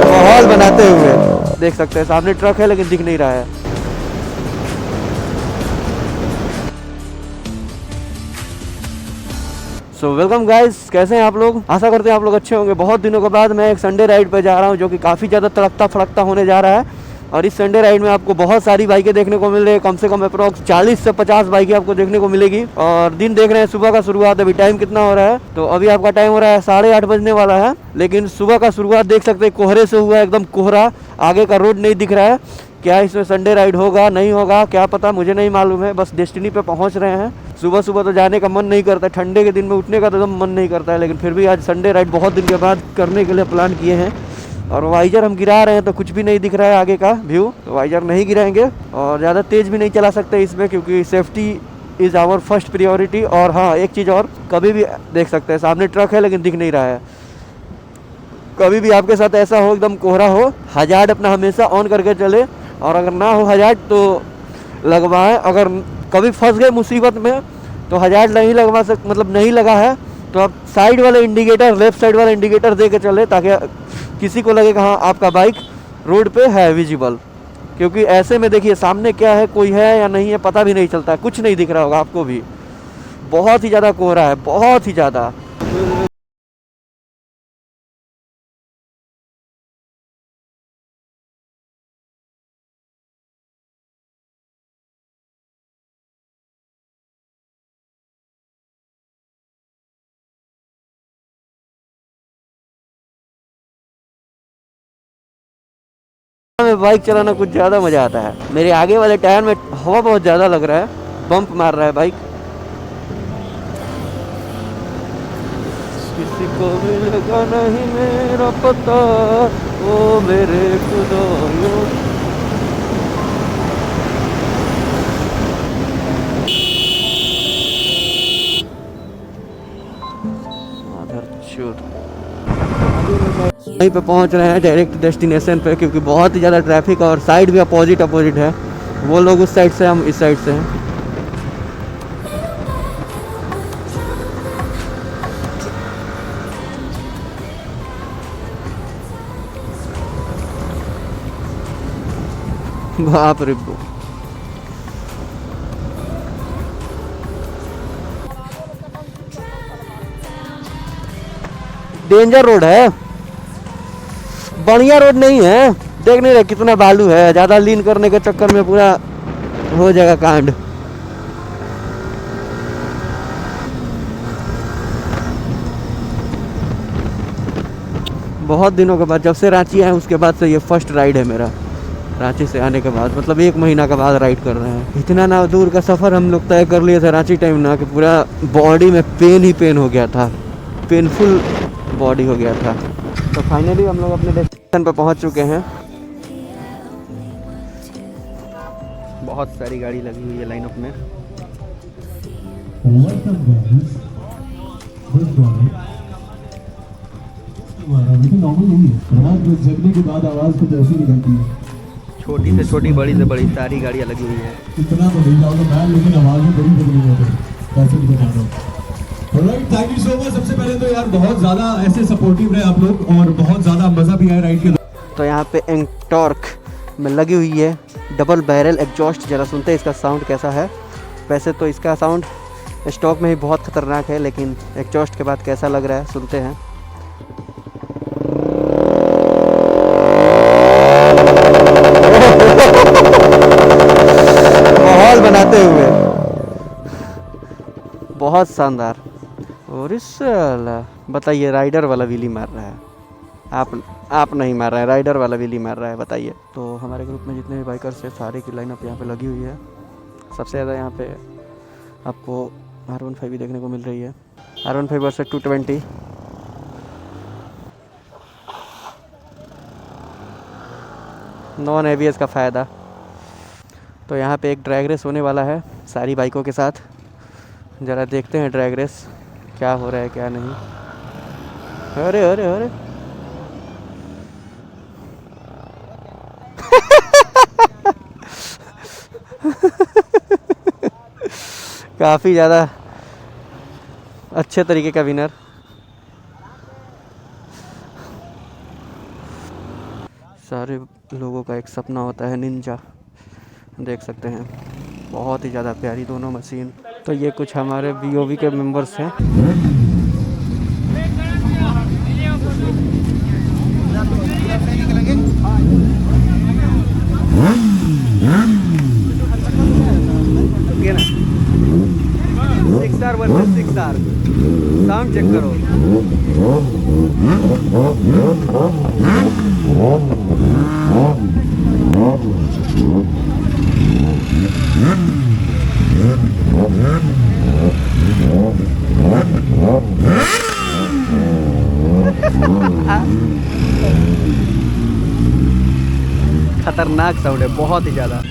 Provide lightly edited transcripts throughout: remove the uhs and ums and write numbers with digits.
माहौल बनाते हुए देख सकते हैं, सामने ट्रक है लेकिन दिख नहीं रहा है। सो वेलकम गाइस, कैसे हैं आप लोग? आशा करते हैं आप लोग अच्छे होंगे। बहुत दिनों के बाद मैं एक संडे राइड पे जा रहा हूं जो कि काफ़ी ज़्यादा तड़कता फड़कता होने जा रहा है। और इस संडे राइड में आपको बहुत सारी बाइकें देखने को मिल रही है, कम से कम अप्रॉक्स 40 से 50 बाइकें आपको देखने को मिलेगी। और दिन देख रहे हैं सुबह का शुरुआत, अभी टाइम कितना हो रहा है? तो अभी आपका टाइम हो रहा है 8:30 बजने वाला है। लेकिन सुबह का शुरुआत देख सकते हैं कोहरे से हुआ है, एकदम कोहरा, आगे का रोड नहीं दिख रहा है। क्या इसमें संडे राइड होगा नहीं होगा क्या पता, मुझे नहीं मालूम है। बस डेस्टिनी पे पहुंच रहे हैं। सुबह सुबह तो जाने का मन नहीं करता, ठंडे के दिन में उठने का तो एकदम मन नहीं करता है, लेकिन फिर भी आज संडे राइड बहुत दिन के बाद करने के लिए प्लान किए हैं। और वाइजर हम गिरा रहे हैं तो कुछ भी नहीं दिख रहा है आगे का व्यू, तो वाइजर नहीं गिराएंगे और ज़्यादा तेज़ भी नहीं चला सकते इसमें, क्योंकि safety is our first priority. और हाँ, एक चीज़ और, कभी भी देख सकते हैं सामने ट्रक है लेकिन दिख नहीं रहा है। कभी भी आपके साथ ऐसा हो, एकदम कोहरा हो, हजार्ड अपना हमेशा ऑन करके चले। और अगर ना हो हजार्ड तो लगवाएं। अगर कभी फंस गए मुसीबत में तो हजार्ड नहीं लगवा मतलब नहीं लगा है तो आप साइड वाले इंडिकेटर, लेफ्ट साइड वाला इंडिकेटर दे के चले, ताकि किसी को लगे कि हाँ आपका बाइक रोड पे है विजिबल। क्योंकि ऐसे में देखिए सामने क्या है, कोई है या नहीं है पता भी नहीं चलता, कुछ नहीं दिख रहा होगा आपको भी। बहुत ही ज़्यादा कोहरा है, बहुत ही ज़्यादा। में बाइक चलाना कुछ ज़्यादा मज़ा आता है। मेरे आगे वाले टायर में हवा बहुत ज़्यादा लग रहा है, बम्प मार रहा है बाइक। किसी को मिलेगा नहीं मेरा पता, ओ मेरे खुदायो। वहीं पे पहुंच रहे हैं डायरेक्ट डेस्टिनेशन पे, क्योंकि बहुत ही ज़्यादा ट्रैफिक और साइड भी अपोजिट है। वो लोग उस साइड से, हम इस साइड से हैं। बाप रे, डेंजर रोड है, बढ़िया रोड नहीं है। देख नहीं रहे कितना बालू है, ज़्यादा लीन करने के चक्कर में पूरा हो जाएगा कांड। बहुत दिनों के बाद, जब से रांची आए उसके बाद से ये फर्स्ट राइड है मेरा। रांची से आने के बाद, मतलब 1 महीना के बाद राइड कर रहे हैं। इतना ना दूर का सफ़र हम लोग तय कर लिए थे रांची टाइम ना, कि पूरा बॉडी में पेन ही पेन हो गया था, पेनफुल बॉडी हो गया था। तो फाइनली हम लोग अपने डेस्टिनेशन पर पहुंच चुके हैं। बहुत सारी गाड़ी लगी हुई है लाइनअप में। जगने के बाद आवाज कुछ ऐसी निकलती है, छोटी से छोटी बड़ी से बड़ी सारी गाड़ियाँ लगी हुई है। इतना तो नहीं जाओगे मैं, लेकिन आवाज में बड़ी बदली होती है, कैसे भी बता दो। Alright, thank you so much. सबसे पहले तो यार बहुत ज़्यादा ऐसे सपोर्टिव रहे आप लोग और बहुत ज़्यादा मज़ा भी आया राइड के। तो यहाँ पे एंटॉर्क में लगी हुई है डबल बैरल एग्जॉस्ट। ज़रा सुनते हैं इसका साउंड कैसा है। वैसे तो इसका साउंड स्टॉक में ही बहुत ख़तरनाक है, लेकिन एग्जॉस्ट के बाद कैसा लग रहा है सुनते हैं। माहौल बनाते हुए बहुत शानदार। और इस बताइए, राइडर वाला व्हीली मार रहा है, आप नहीं मार रहे हैं, राइडर वाला व्हीली मार रहा है, बताइए। तो हमारे ग्रुप में जितने भी बाइकर्स हैं सारे की लाइनअप यहाँ पे लगी हुई है। सबसे ज़्यादा यहाँ पे आपको R15 भी देखने को मिल रही है। R15 versus 220। नॉन ABS का फ़ायदा। तो यहाँ पे एक ड्रैग रेस होने वाला है सारी बाइकों के साथ। ज़रा देखते हैं ड्रैग रेस क्या हो रहा है क्या नहीं। अरे अरे अरे काफ़ी ज़्यादा अच्छे तरीके का विनर। सारे लोगों का एक सपना होता है निंजा, देख सकते हैं बहुत ही ज़्यादा प्यारी दोनों मशीन। तो ये कुछ हमारे बीओवी के मेंबर्स हैं। Six R versus six R, sound check करो। खतरनाक साउंड है, बहुत ही ज़्यादा।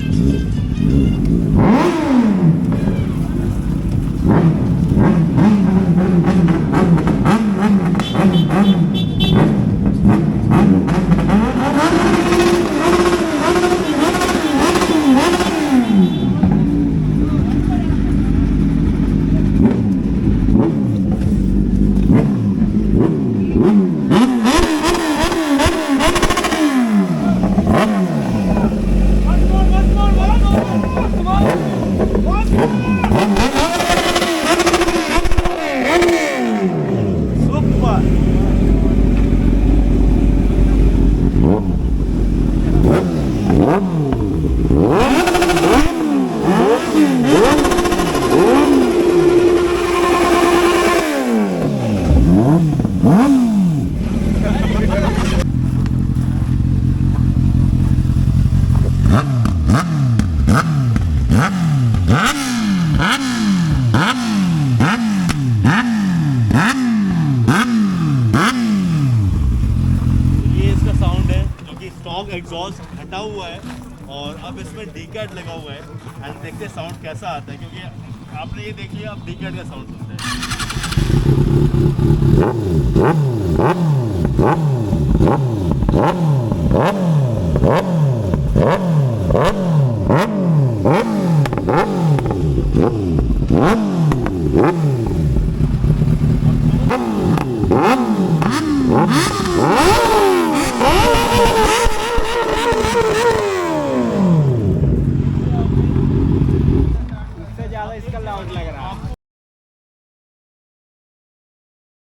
स्टॉक एग्जॉस्ट हटा हुआ है और अब इसमें डीकैट लगा हुआ है। एंड देखते हैं साउंड कैसा आता है, क्योंकि आपने ये देख लिया, अब डीकैट का साउंड सुनते हैं।